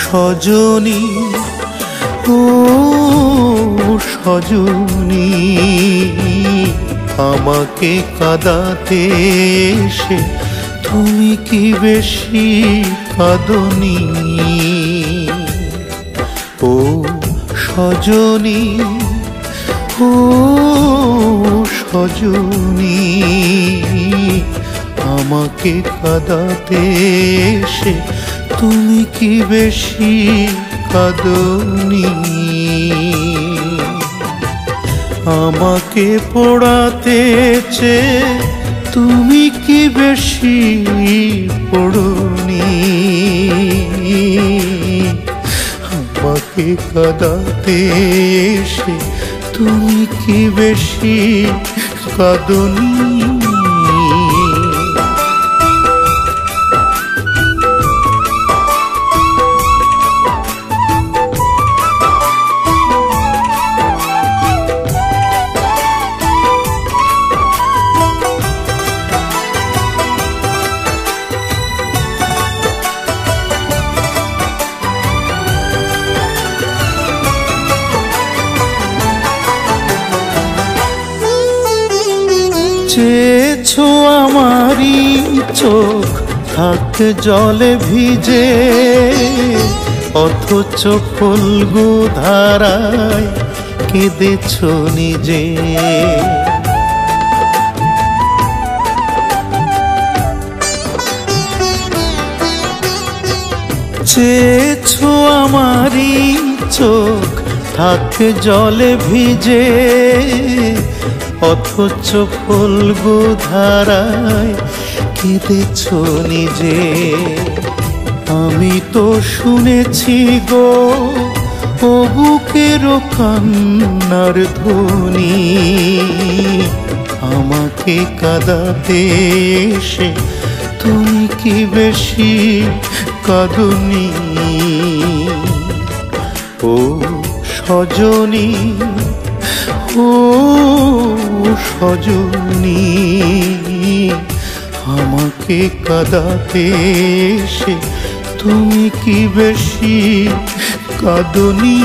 সজনী ও সজনী আমাকে কাঁদাতে এসে তুমি কি বেশি কাঁদনি? ও সজনী ও সজনী আমাকে কাঁদাতে এসে তুমি কি বেশি কাঁদনি? আমাকে পোড়াতে চেয়ে তুমি কি বেশি পোড়নি? আমাকে কাঁদাতে এসে তুমি কি বেশি কাঁদনি? চেয়েছো আমারই চোখ থাক জলে ভিজে, অথচ ফল্গু ধারায় কেঁদেছো নিজে। চেয়েছো আমারই চোখ থাক জলে ভিজে, অথচ ফল্গু ধারায় কেঁদেছো নিজে। আমি তো শুনেছি গো ও বুকের কান্নার ধ্বনি, আমাকে কাঁদাতে এসে তুমি কি বেশি কাঁদনি? ও সজনী ও সজনী আমাকে কাঁদাতে এসে তুমি কি বেশি কাঁদনি?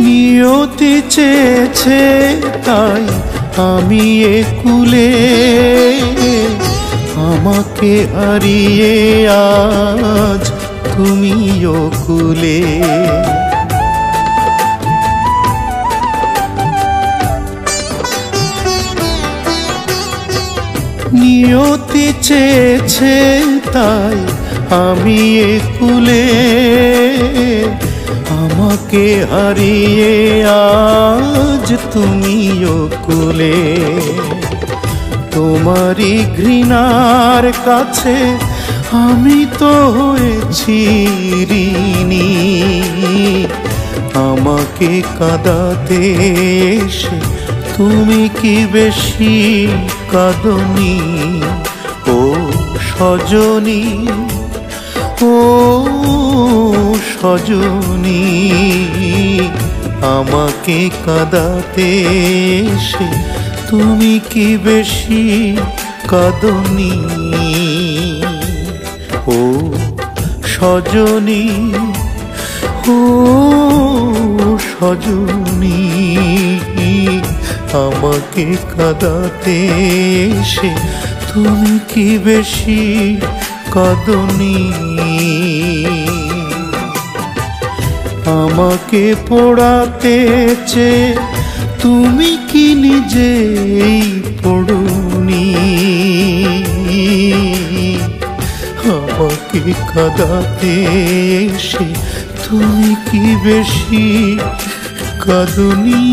নিয়তি চেয়েছে তাই আমি এ কুলে, আমাকে হারিয়ে আজ তুমিও কুলে। নিয়তি চেয়েছে তাই আমি এ কুলে, আমাকে হারিয়ে আজ তুমিও কুলে। তোমারই ঘৃণার কাছে আমি তো হয়েছি ঋণী, আমাকে কাঁদাতে এসে তুমি কি বেশি কাঁদনি? ও সজনী ও সজনী আমাকে কাঁদাতে এসে তুমি কি বেশি কাঁদনি? ও সজনী ও সজনী আমাকে কাঁদাতে এসে তুমি কি বেশি কাঁদনি? আমাকে পোড়াতে চেয়ে তুমি কি নিজেই পড়নি? আমাকে কাঁদাতে এসে তুমি কি বেশি কাঁদনি?